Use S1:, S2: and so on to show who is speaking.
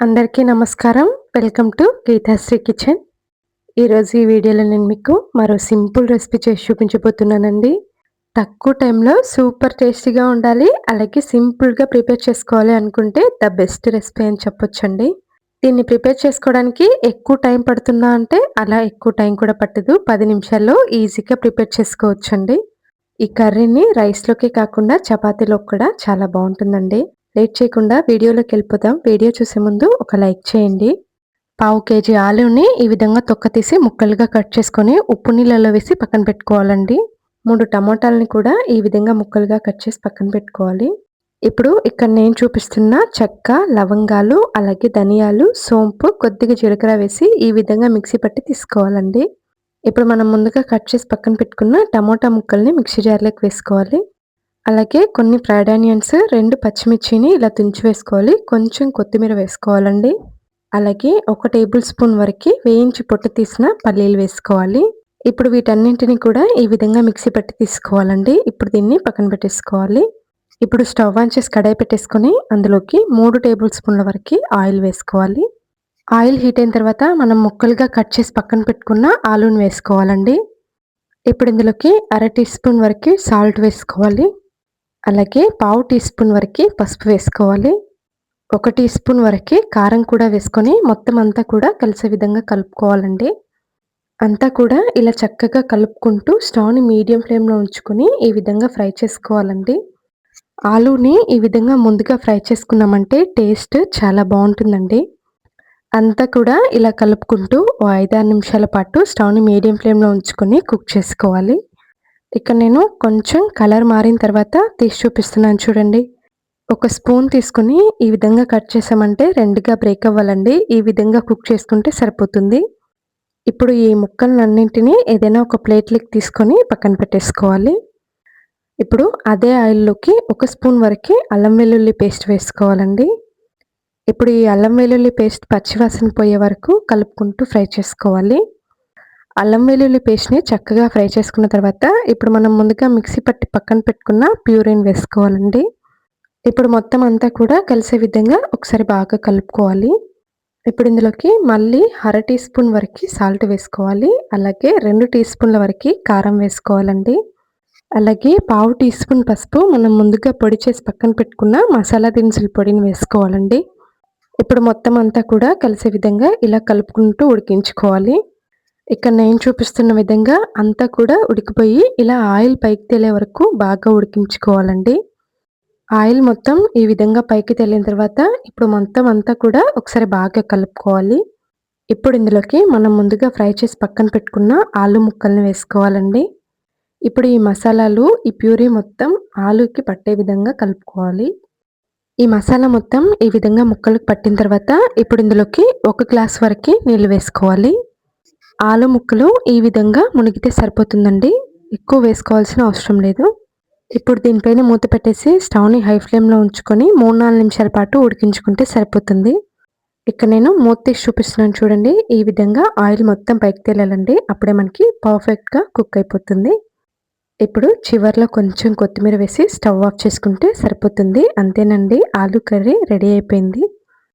S1: అందరికీ నమస్కారం. Welcome to Geethasri kitchen. ఈరోజు ఈ వీడియోలో నేను మీకు మరో సింపుల్ రెసిపీ చేసి చూపించబోతున్నానండి. తక్కువ టైంలో సూపర్ టేస్టీగా ఉండాలి, అలాగే సింపుల్గా ప్రిపేర్ చేసుకోవాలి అనుకుంటే ద బెస్ట్ రెసిపీ అని చెప్పొచ్చండి. దీన్ని ప్రిపేర్ చేసుకోవడానికి ఎక్కువ టైం పడుతుందా అంటే అలా ఎక్కువ టైం కూడా పట్టదు. 10 నిమిషాల్లో ఈజీగా ప్రిపేర్ చేసుకోవచ్చండి. ఈ కర్రీని రైస్లోకే కాకుండా చపాతీలోకి కూడా చాలా బాగుంటుందండి. లేట్ చేయకుండా వీడియోలోకి వెళ్ళిపోదాం. వీడియో చూసే ముందు ఒక లైక్ చేయండి. పావు కేజీ ఆలుని ఈ విధంగా తొక్క తీసి ముక్కలుగా కట్ చేసుకొని ఉప్పు నీళ్ళలో వేసి పక్కన పెట్టుకోవాలండి. 3 టమోటాలని కూడా ఈ విధంగా ముక్కలుగా కట్ చేసి పక్కన పెట్టుకోవాలి. ఇప్పుడు ఇక్కడ నేను చూపిస్తున్న చెక్క, లవంగాలు, అలాగే ధనియాలు, సోంపు, కొద్దిగా జీలకర్ర వేసి ఈ విధంగా మిక్సీ పట్టి తీసుకోవాలండి. ఇప్పుడు మనం ముందుగా కట్ చేసి పక్కన పెట్టుకున్న టమోటా ముక్కల్ని మిక్సీ జార్లోకి వేసుకోవాలి. అలాగే కొన్ని ఫ్రైడ్ ఆనియన్స్, 2 పచ్చిమిర్చిని ఇలా తుంచి వేసుకోవాలి. కొంచెం కొత్తిమీర వేసుకోవాలండి. అలాగే 1 టేబుల్ స్పూన్ వరకు వేయించి పొట్టు తీసిన పల్లీలు వేసుకోవాలి. ఇప్పుడు వీటన్నింటిని కూడా ఈ విధంగా మిక్సీ పట్టి తీసుకోవాలండి. ఇప్పుడు దీన్ని పక్కన పెట్టేసుకోవాలి. ఇప్పుడు స్టవ్ ఆన్ చేసి కడాయి పెట్టేసుకొని అందులోకి 3 టేబుల్ స్పూన్ల వరకు ఆయిల్ వేసుకోవాలి. ఆయిల్ హీట్ అయిన తర్వాత మనం ముక్కలుగా కట్ చేసి పక్కన పెట్టుకున్న ఆలూని వేసుకోవాలండి. ఇప్పుడు ఇందులోకి 1/2 టీ స్పూన్ వరకు సాల్ట్ వేసుకోవాలి. అలాగే పావు టీ స్పూన్ వరకు పసుపు వేసుకోవాలి. 1 టీ స్పూన్ వరకు కారం కూడా వేసుకొని మొత్తం అంతా కూడా కలిసే విధంగా కలుపుకోవాలండి. అంతా కూడా ఇలా చక్కగా కలుపుకుంటూ స్టవ్ని మీడియం ఫ్లేమ్లో ఉంచుకొని ఈ విధంగా ఫ్రై చేసుకోవాలండి. ఆలూని ఈ విధంగా ముందుగా ఫ్రై చేసుకున్నామంటే టేస్ట్ చాలా బాగుంటుందండి. అంతా కూడా ఇలా కలుపుకుంటూ ఓ 5-6 నిమిషాల పాటు స్టవ్ని మీడియం ఫ్లేమ్లో ఉంచుకొని కుక్ చేసుకోవాలి. ఇక్కడ నేను కొంచెం కలర్ మారిన తర్వాత తీసి చూపిస్తున్నాను చూడండి. ఒక స్పూన్ తీసుకొని ఈ విధంగా కట్ చేసామంటే 2గా బ్రేక్ అవ్వాలండి. ఈ విధంగా కుక్ చేసుకుంటే సరిపోతుంది. ఇప్పుడు ఈ ముక్కలన్నింటినీ ఏదైనా ఒక ప్లేట్లోకి తీసుకొని పక్కన పెట్టేసుకోవాలి. ఇప్పుడు అదే ఆయిల్లోకి 1 స్పూన్ వరకు అల్లం వెల్లుల్లి పేస్ట్ వేసుకోవాలండి. ఇప్పుడు ఈ అల్లం వెల్లుల్లి పేస్ట్ పచ్చివాసన పోయే వరకు కలుపుకుంటూ ఫ్రై చేసుకోవాలి. అల్లం వెల్లుల్లి పేస్ట్ని చక్కగా ఫ్రై చేసుకున్న తర్వాత ఇప్పుడు మనం ముందుగా మిక్సీ పట్టి పక్కన పెట్టుకున్న ప్యూరీని వేసుకోవాలండి. ఇప్పుడు మొత్తం అంతా కూడా కలిసే విధంగా ఒకసారి బాగా కలుపుకోవాలి. ఇప్పుడు ఇందులోకి మళ్ళీ 1/2 టీ స్పూన్ వరకు సాల్ట్ వేసుకోవాలి. అలాగే 2 టీ స్పూన్ల వరకు కారం వేసుకోవాలండి. అలాగే పావు టీ స్పూన్ పసుపు, మనం ముందుగా పొడి చేసి పక్కన పెట్టుకున్న మసాలా దినుసుల పొడిని వేసుకోవాలండి. ఇప్పుడు మొత్తం అంతా కూడా కలిసే విధంగా ఇలా కలుపుకుంటూ ఉడికించుకోవాలి. ఇక్కడ నేను చూపిస్తున్న విధంగా అంతా కూడా ఉడికిపోయి ఇలా ఆయిల్ పైకి తేలే వరకు బాగా ఉడికించుకోవాలండి. ఆయిల్ మొత్తం ఈ విధంగా పైకి తేలిన తర్వాత ఇప్పుడు మొత్తం అంతా కూడా ఒకసారి బాగా కలుపుకోవాలి. ఇప్పుడు ఇందులోకి మనం ముందుగా ఫ్రై చేసి పక్కన పెట్టుకున్న ఆలు ముక్కల్ని వేసుకోవాలండి. ఇప్పుడు ఈ మసాలాలు, ఈ ప్యూరీ మొత్తం ఆలుకి పట్టే విధంగా కలుపుకోవాలి. ఈ మసాలా మొత్తం ఈ విధంగా ముక్కలకు పట్టిన తర్వాత ఇప్పుడు ఇందులోకి 1 గ్లాస్ వరకు నీళ్ళు వేసుకోవాలి. ఆలు ముక్కలు ఈ విధంగా మునిగితే సరిపోతుందండి. ఎక్కువ వేసుకోవాల్సిన అవసరం లేదు. ఇప్పుడు దీనిపైన మూత పెట్టేసి స్టవ్ని హై ఫ్లేమ్లో ఉంచుకొని 3-4 నిమిషాల పాటు ఉడికించుకుంటే సరిపోతుంది. ఇక్కడ నేను మూత తీసి చూపిస్తున్నాను చూడండి. ఈ విధంగా ఆయిల్ మొత్తం పైకి తేలాలండి. అప్పుడే మనకి పర్ఫెక్ట్గా కుక్ అయిపోతుంది. ఇప్పుడు చివర్లో కొంచెం కొత్తిమీర వేసి స్టవ్ ఆఫ్ చేసుకుంటే సరిపోతుంది. అంతేనండి, ఆలు కర్రీ రెడీ అయిపోయింది.